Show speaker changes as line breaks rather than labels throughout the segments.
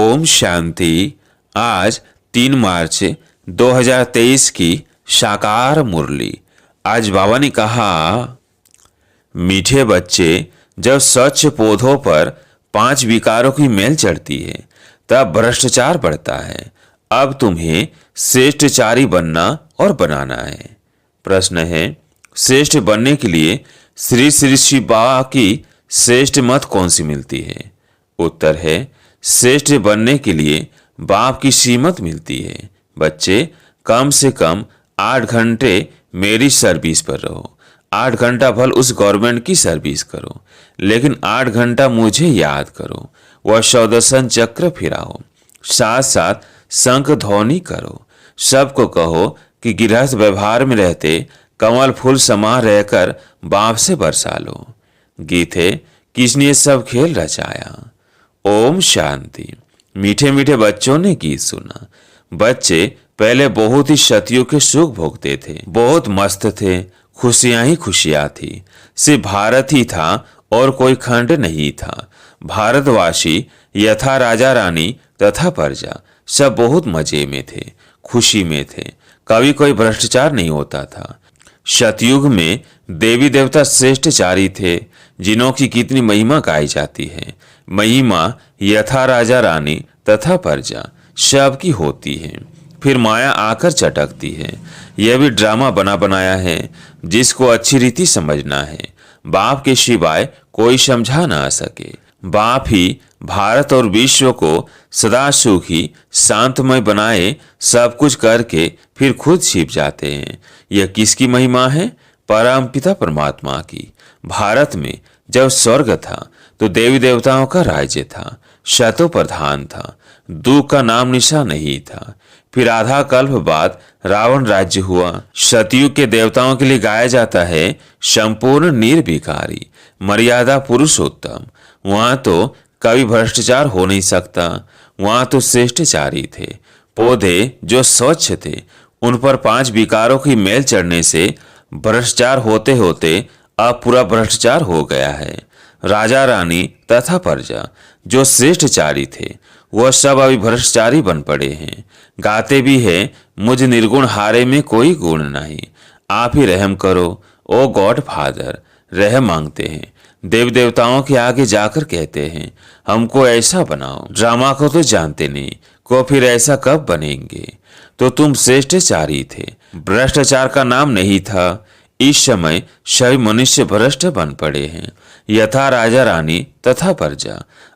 ओम शांति। आज 3 मार्च 2023 की साकार मुरली। आज बाबा ने कहा, मीठे बच्चे, जब स्वच्छ पौधों पर 5 विकारों की मेल चढ़ती है तब भ्रष्टाचार बढ़ता है। अब तुम्हें श्रेष्ठचारी बनना और बनाना है। प्रश्न है, श्रेष्ठ बनने के लिए श्री श्री शिव बाबा की श्रेष्ठ मत कौन सी मिलती है? उत्तर है, श्रेष्ठ बनने के लिए बाप की श्रीमत मिलती है। बच्चे, कम से कम 8 घंटे मेरी सर्विस पर रहो। 8 घंटा भल उस गवर्नमेंट की सर्विस करो, लेकिन 8 घंटा मुझे याद करो। वह सौदर्शन चक्र फिराओ, साथ साथ शंख ध्वनि करो। सबको कहो कि गृहस्थ व्यवहार में रहते कमल फूल समा रहकर बाप से बरसा लो। गीत है, किसने सब खेल रचाया। ओम शांति। मीठे मीठे बच्चों ने गीत सुना। बच्चे पहले बहुत ही सतियों के सुख भोगते थे, बहुत मस्त थे, खुशियां ही खुशियां थी। सिर्फ भारत ही था और कोई खंड नहीं था। भारतवासी यथा राजा रानी तथा प्रजा सब बहुत मजे में थे, खुशी में थे। कभी कोई भ्रष्टाचार नहीं होता था। सतयुग में देवी देवता श्रेष्ठचारी थे, जिन्हों की कितनी महिमा गाई जाती है। महिमा यथा राजा रानी तथा प्रजा सबकी होती है, फिर माया आकर चटकती है। यह भी ड्रामा बना बनाया है, जिसको अच्छी रीति समझना है। बाप के सिवाय कोई समझा ना सके। बाप ही भारत और विश्व को सदा सुखी शांतमय बनाए, सब कुछ करके फिर खुद छिप जाते हैं। यह किसकी महिमा है? परमपिता परमात्मा की। भारत में जब स्वर्ग था तो देवी देवताओं का राज्य था, शतो प्रधान था, दुख का नाम निशा नहीं था। फिर आधा कल्प बाद रावण राज्य हुआ। सतयुग के देवताओं के लिए गाया जाता है संपूर्ण निर्विकारी मर्यादा पुरुषोत्तम। वहां तो कभी भ्रष्टाचार हो नहीं सकता। वहां तो श्रेष्ठचारी थे। पौधे जो स्वच्छ थे, उन पर 5 विकारों की मेल चढ़ने से भ्रष्टाचार होते होते अब पूरा भ्रष्टाचार हो गया है। राजा रानी तथा प्रजा जो श्रेष्ठचारी थे, वह सब अभी भ्रष्टाचारी बन पड़े हैं। गाते भी है, मुझ निर्गुण हारे में कोई गुण नहीं, आप ही रहम करो ओ गॉड फादर। रहम मांगते हैं। देव देवताओं के आगे जाकर कहते हैं, हमको ऐसा बनाओ। ड्रामा को तो जानते नहीं, को फिर ऐसा कब बनेंगे? तो तुम श्रेष्ठचारी थे, भ्रष्टाचार का नाम नहीं था। इस समय सभी मनुष्य भ्रष्ट बन पड़े हैं, यथा राजा रानी तथा प्रजा।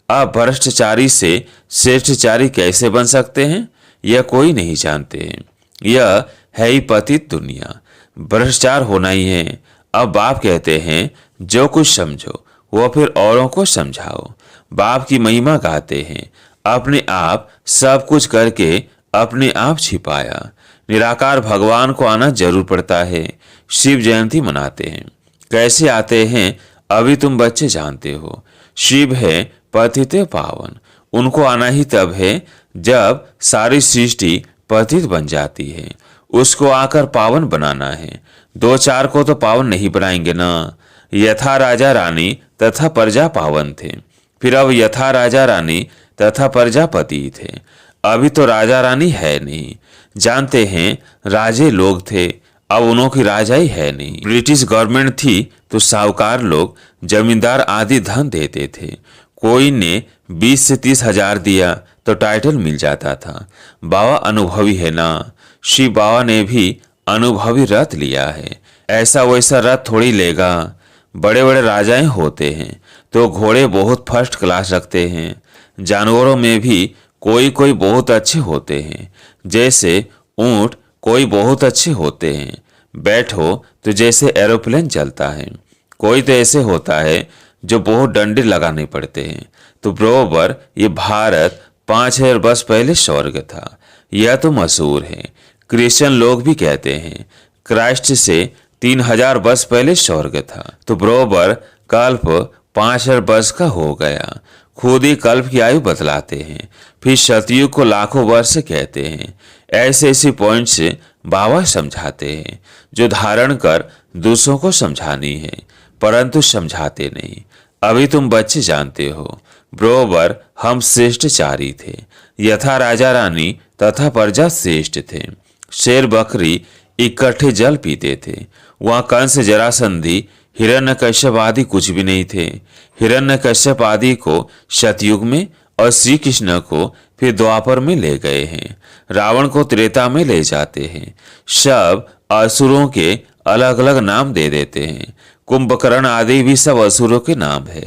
अब भ्रष्टाचारी से श्रेष्ठचारी कैसे बन सकते हैं, यह कोई नहीं जानते हैं। यह है ही पतित दुनिया, भ्रष्टाचार होना ही है। अब बाप कहते हैं, जो कुछ समझो वो फिर औरों को समझाओ। बाप की महिमा गाते हैं, अपने आप सब कुछ करके अपने आप छिपाया। निराकार भगवान को आना जरूर पड़ता है। शिव जयंती मनाते हैं। कैसे आते हैं अभी तुम बच्चे जानते हो। शिव है पतित पावन। उनको आना ही तब है जब सारी सृष्टि पतित बन जाती है। उसको आकर पावन बनाना है। 2-4 को तो पावन नहीं बनाएंगे ना। यथा राजा रानी तथा प्रजा पावन थे, फिर अब यथा राजा रानी तथा प्रजापति थे। अभी तो राजा रानी है नहीं। जानते हैं राजे लोग थे, अब उन्हों की राजाई है नहीं। ब्रिटिश गवर्नमेंट थी तो साहूकार लोग जमींदार आदि धन देते थे। कोई ने 20 से 30 हजार दिया तो टाइटल मिल जाता था। बाबा अनुभवी है ना। शिव बाबा ने भी अनुभवी रथ लिया है। ऐसा वैसा रथ थोड़ी लेगा। बड़े बड़े राजाएं होते हैं तो घोड़े बहुत फर्स्ट क्लास रखते हैं। जानवरों में भी कोई कोई बहुत अच्छे होते हैं, जैसे ऊंट कोई बहुत अच्छे होते हैं। बैठो तो जैसे एरोप्लेन चलता है। कोई तो ऐसे होता है जो बहुत डंडे लगाने पड़ते हैं। तो बरोबर ये भारत 5000 वर्ष पहले स्वर्ग था। यह तो मशहूर है। क्रिश्चियन लोग भी कहते हैं क्राइस्ट से 3000 वर्ष पहले स्वर्ग था। तो बरोबर कल्प 5000 वर्ष का हो गया। खुद ही कल्प की आयु बतलाते हैं। फिर सतयुग को लाखों वर्ष कहते हैं। ऐसे ऐसे पॉइंट से बाबा समझाते हैं, जो धारण कर दूसरों को समझानी है, परंतु समझाते नहीं। अभी तुम बच्चे जानते हो, बरोबर हम श्रेष्ठचारी थे, यथा राजा रानी तथा प्रजा श्रेष्ठ थे। शेर बकरी इकट्ठे जल पीते थे। वहां कंस, जरासंधि, हिरण्यकश्यप आदि कुछ भी नहीं थे। हिरण्यकश्यप आदि को सतयुग में और श्री कृष्ण को फिर द्वापर में ले गए हैं। रावण को त्रेता में ले जाते हैं। सब असुरों के अलग अलग नाम दे देते हैं। कुंभकर्ण आदि भी सब असुरों के नाम है।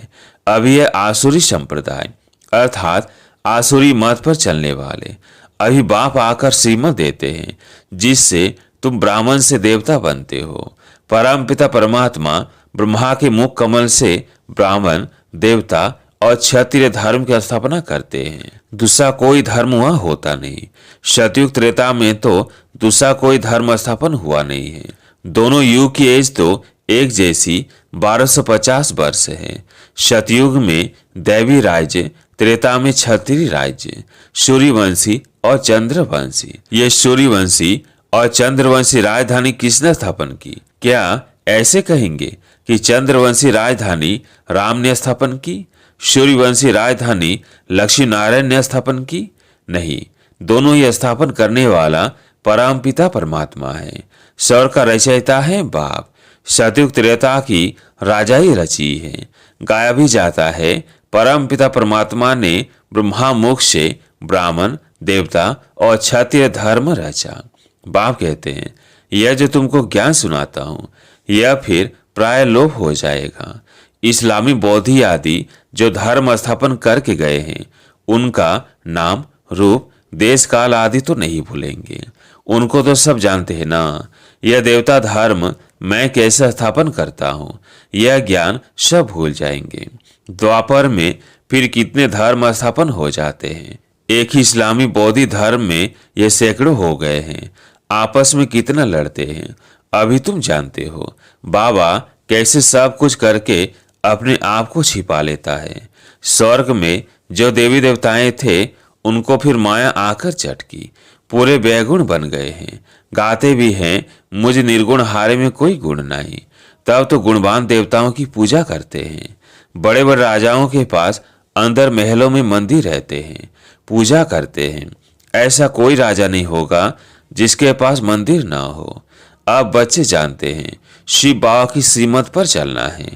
अभी यह आसुरी संप्रदाय अर्थात आसुरी मत पर चलने वाले अभी बाप आकर श्रीमत देते हैं, जिससे तुम ब्राह्मण से देवता बनते हो। परमपिता परमात्मा ब्रह्मा के मुख कमल से ब्राह्मण, देवता और क्षत्रिय धर्म की स्थापना करते हैं। दूसरा कोई धर्म वहां होता नहीं। सतयुग त्रेता में तो दूसरा कोई धर्म स्थापन हुआ नहीं है। दोनों युग की एज तो एक जैसी 1250 वर्ष है। सतयुग में दैवी राज्य, त्रेता में क्षत्रिय राज्य, सूर्यवंशी और चंद्रवंशी। ये सूर्यवंशी और चंद्रवंशी राजधानी किसने स्थापन की? क्या ऐसे कहेंगे कि चंद्रवंशी राजधानी राम ने स्थापन की, सूर्यवंशी राजधानी लक्ष्मी नारायण ने स्थापन की? नहीं, दोनों ही स्थापन करने वाला परमपिता परमात्मा है। स्वर्ग का रचयिता है बाप। सतयुग त्रेता की राजाई रची है। गाया भी जाता है, परमपिता परमात्मा ने ब्रह्मा मुख से ब्राह्मण, देवता और क्षत्रिय धर्म रचा। बाप कहते हैं, यह जो तुमको ज्ञान सुनाता हूं, यह फिर प्राय लोप हो जाएगा। इस्लामी, बौद्धी आदि जो धर्म स्थापन करके गए हैं, उनका नाम, रूप, देश काल आदि तो नहीं भूलेंगे। उनको तो सब जानते हैं ना। यह देवता धर्म मैं कैसे स्थापन करता हूँ, यह ज्ञान सब भूल जाएंगे। द्वापर में फिर कितने धर्म स्थापन हो जाते हैं। एक ही इस्लामी बौद्धी धर्म में ये सैकड़ों हो गए हैं। आपस में कितना लड़ते हैं, अभी तुम जानते हो। बाबा कैसे सब कुछ करके अपने आप को छिपा लेता है। स्वर्ग में जो देवी देवताएं थे, उनको फिर माया आकर चटकी, पूरे बैगुण बन गए हैं। गाते भी हैं, मुझ निर्गुण हारे में कोई गुण नहीं। तब तो गुणवान देवताओं की पूजा करते हैं। बड़े बड़े राजाओं के पास अंदर महलों में मंदिर रहते हैं, पूजा करते हैं। ऐसा कोई राजा नहीं होगा जिसके पास मंदिर ना हो। अब बच्चे जानते हैं, शिव बाबा की श्रीमत पर चलना है।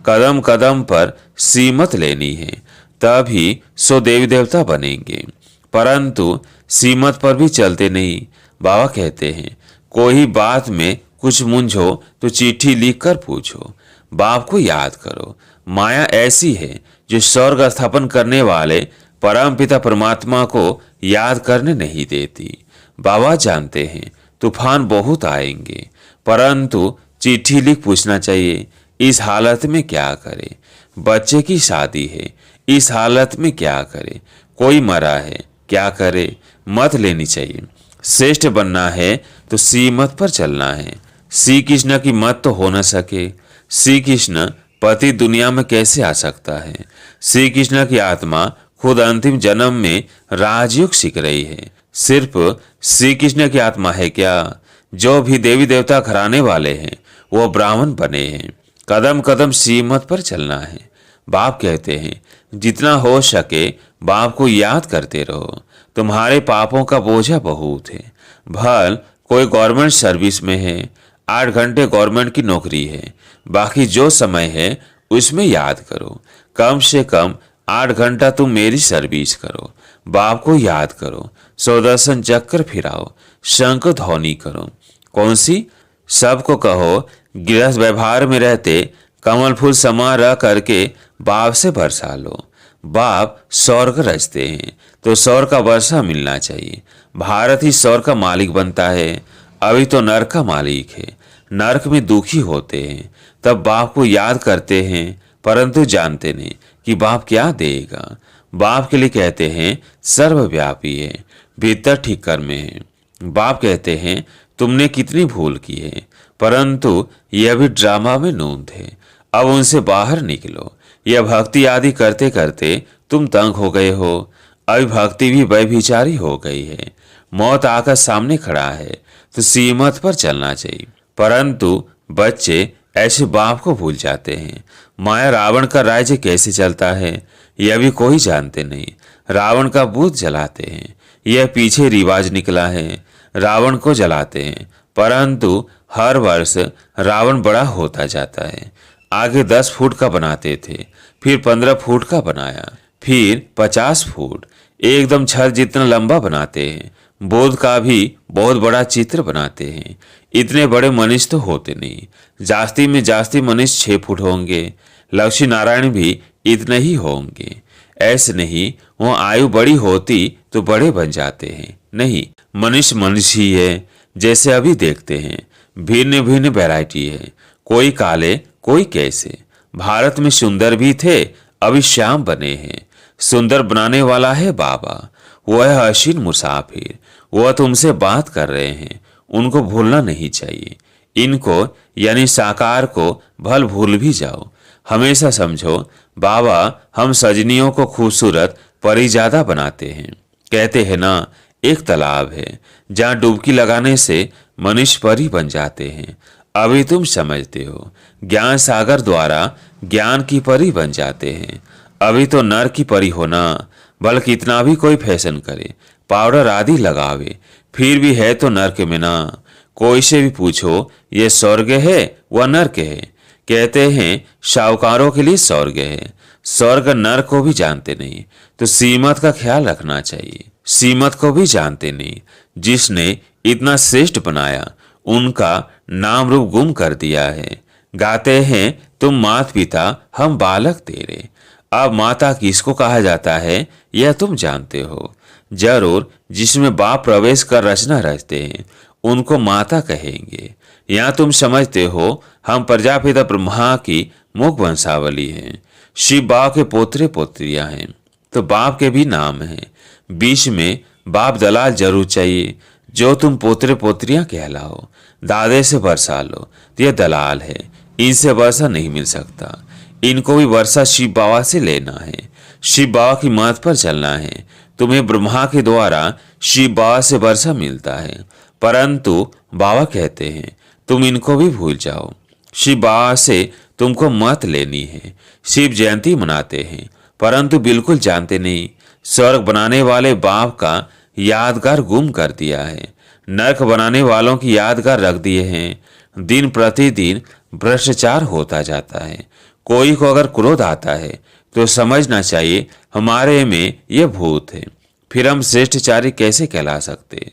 कदम कदम पर श्रीमत लेनी है, तभी सो देवी देवता बनेंगे। परंतु श्रीमत पर भी चलते नहीं। बाबा कहते हैं, कोई बात में कुछ मूंझो तो चिट्ठी लिखकर पूछो। बाप को याद करो। माया ऐसी है जो स्वर्ग स्थापन करने वाले परमपिता परमात्मा को याद करने नहीं देती। बाबा जानते हैं तूफान बहुत आएंगे, परंतु चिट्ठी लिख पूछना चाहिए, इस हालत में क्या करे। बच्चे की शादी है, इस हालत में क्या करे। कोई मरा है, क्या करे। मत लेनी चाहिए। श्रेष्ठ बनना है तो श्रीमत पर चलना है। श्री कृष्ण की मत तो हो न सके। श्री कृष्ण पति दुनिया में कैसे आ सकता है। श्री कृष्ण की आत्मा खुद अंतिम जन्म में राजयोग सीख रही है। सिर्फ श्री कृष्ण की आत्मा है क्या? जो भी देवी देवता घराने वाले हैं, वो ब्राह्मण बने हैं। कदम कदम श्रीमत पर चलना है। बाप कहते हैं, जितना हो सके बाप को याद करते रहो। तुम्हारे पापों का बोझा बहुत है। भल कोई गवर्नमेंट सर्विस में है, 8 घंटे गवर्नमेंट की नौकरी है, बाकी जो समय है उसमें याद करो। कम से कम 8 घंटा तुम मेरी सर्विस करो। बाप को याद करो। सुदर्शन चक्र फिराओ, शंख ध्वनि करो। कौन सी? सबको कहो, गृहस्थ व्यवहार में रहते कमल फूल समा रह करके बाप से बरसा लो। बाप स्वर्ग रचते हैं तो स्वर्ग का वर्षा मिलना चाहिए। भारत ही स्वर्ग का मालिक बनता है, अभी तो नरक का मालिक है। नरक में दुखी होते हैं, तब बाप को याद करते हैं, परंतु जानते नहीं कि बाप क्या देगा। बाप के लिए कहते हैं सर्वव्यापी है, भीतर ठीक कर में है। बाप कहते हैं तुमने कितनी भूल की है, परंतु यह भी ड्रामा में नूंद है। अब उनसे बाहर निकलो। यह भक्ति आदि करते करते तुम तंग हो गए हो। अभी भक्ति भी व्यभिचारी हो गई है। मौत आकर सामने खड़ा है तो श्रीमत पर चलना चाहिए। परंतु बच्चे ऐसे बाप को भूल जाते हैं। माया रावण का राज्य कैसे चलता है, यह भी कोई जानते नहीं। रावण का बुत जलाते हैं, यह पीछे रिवाज निकला है। रावण को जलाते हैं, परंतु हर वर्ष रावण बड़ा होता जाता है। आगे 10 फुट का बनाते थे, फिर 15 फुट का बनाया, फिर 50 फुट, एकदम छत जितना लंबा बनाते हैं। बोध का भी बहुत बड़ा चित्र बनाते हैं। इतने बड़े मनुष्य तो होते नहीं, जास्ती में जास्ती मनुष्य 6 फुट होंगे। लक्ष्मी नारायण भी इतने ही होंगे। ऐसे नहीं वो आयु बड़ी होती तो बड़े बन जाते हैं, नहीं, मनुष्य मनुष्य ही है। जैसे अभी देखते हैं, भिन्न भिन्न वैरायटी है, कोई काले कोई कैसे। भारत में सुंदर भी थे, अभी श्याम बने हैं। सुंदर बनाने वाला है बाबा, वह है हसीन मुसाफिर। वह तुमसे बात कर रहे हैं, उनको भूलना नहीं चाहिए। इनको यानी साकार को भल भूल भी जाओ। हमेशा समझो बाबा हम सजनियों को खूबसूरत परी ज्यादा बनाते हैं। कहते हैं ना, एक तालाब है जहाँ डुबकी लगाने से मनुष्य परी बन जाते हैं। अभी तुम समझते हो, ज्ञान सागर द्वारा ज्ञान की परी बन जाते हैं। अभी तो नर की परी होना, बल्कि इतना भी कोई फैशन करे, पाउडर आदि लगावे, फिर भी है तो नर्क में ना। कोई से भी पूछो ये स्वर्ग है व नर्क है, कहते हैं शाहूकारों के लिए स्वर्ग है। स्वर्ग नर्क को भी जानते नहीं, तो सीमत का ख्याल रखना चाहिए। सीमत को भी जानते नहीं, जिसने इतना श्रेष्ठ बनाया उनका नाम रूप गुम कर दिया है। गाते हैं तुम मात पिता हम बालक तेरे। अब माता किसको कहा जाता है यह तुम जानते हो जरूर। जिसमें बाप प्रवेश कर रचना रचते हैं उनको माता कहेंगे। यहाँ तुम समझते हो हम प्रजापिता ब्रह्मा की मुख वंशावली हैं। शिव बाप के पोतरे पोत्रियां हैं, तो बाप के भी नाम हैं। बीच में बाप दलाल जरूर चाहिए, जो तुम पोतरे पोत्रियां कहलाओ। दादे से वर्षा लो तो यह दलाल है, इनसे वर्षा नहीं मिल सकता। इनको भी वर्षा शिव बाबा से लेना है, शिव बाबा की मत पर चलना है। तुम्हें ब्रह्मा के द्वारा शिव बाबा से वर्षा मिलता है, परंतु बाबा कहते हैं तुम इनको भी भूल जाओ। शिव बाबा से तुमको मत लेनी है। शिव जयंती मनाते हैं, परंतु बिल्कुल जानते नहीं स्वर्ग बनाने वाले बाप का यादगार गुम कर दिया है। नरक बनाने वालों की यादगार रख दिए हैं। दिन प्रतिदिन भ्रष्टाचार होता जाता है। कोई को अगर क्रोध आता है तो समझना चाहिए हमारे में यह भूत है। फिर हम श्रेष्ठचारी कैसे कहला सकते?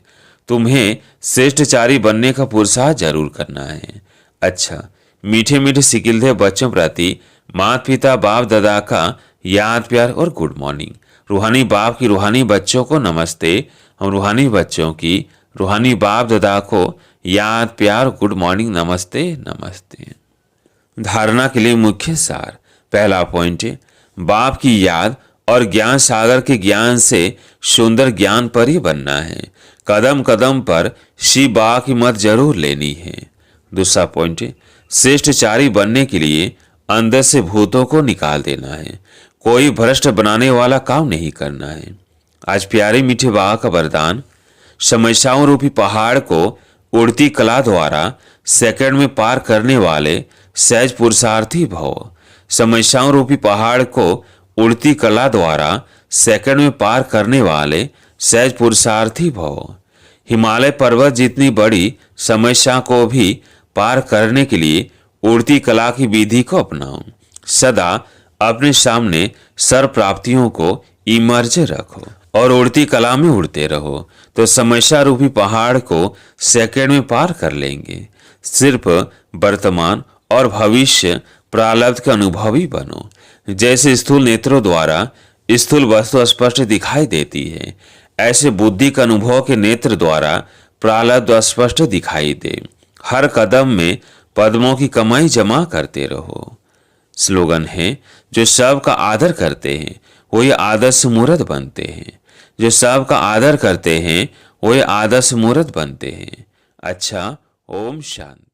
तुम्हें श्रेष्ठचारी बनने का पुरुषार्थ जरूर करना है। अच्छा, मीठे मीठे सिकिलधे बच्चों प्रति माता पिता बाप दादा का याद प्यार और गुड मॉर्निंग। रूहानी बाप की रूहानी बच्चों को नमस्ते, हम रूहानी बच्चों की रूहानी बाप दादा को याद प्यार गुड मॉर्निंग नमस्ते नमस्ते। धारणा के लिए मुख्य सार। पहला पॉइंट है, बाप की याद और ज्ञान सागर के ज्ञान से सुंदर ज्ञान पर ही बनना है। कदम कदम पर शिव बाबा की मत जरूर लेनी है। दूसरा पॉइंट है, श्रेष्ठचारी बनने के लिए अंदर से भूतों को निकाल देना है। कोई भ्रष्ट बनाने वाला काम नहीं करना है। आज प्यारे मीठे बाबा का वरदान, समस्याओं रूपी पहाड़ को उड़ती कला द्वारा सेकंड में पार करने वाले सहज पुरुषार्थी भव। समस्याओं रूपी पहाड़ को उड़ती कला द्वारा सेकंड में पार करने वाले सहज पुरुषार्थी भव। हिमालय पर्वत जितनी बड़ी समस्या को भी पार करने के लिए उड़ती कला की विधि को अपनाओ। सदा अपने सामने सर्व प्राप्तियों को इमर्ज रखो और उड़ती कला में उड़ते रहो, तो समस्या रूपी पहाड़ को सेकंड में पार कर लेंगे। सिर्फ वर्तमान और भविष्य प्रारब्ध के अनुभवी बनो। जैसे स्थूल नेत्रों द्वारा स्थूल वस्तु स्पष्ट दिखाई देती है, ऐसे बुद्धि का अनुभव के नेत्र द्वारा प्रारब्ध स्पष्ट दिखाई दे। हर कदम में पद्मों की कमाई जमा करते रहो। स्लोगन है, जो सबका आदर करते हैं वही आदर्श मूर्त बनते हैं। जो सबका आदर करते हैं वही आदर्श मूर्त बनते हैं। अच्छा, ओम शांति।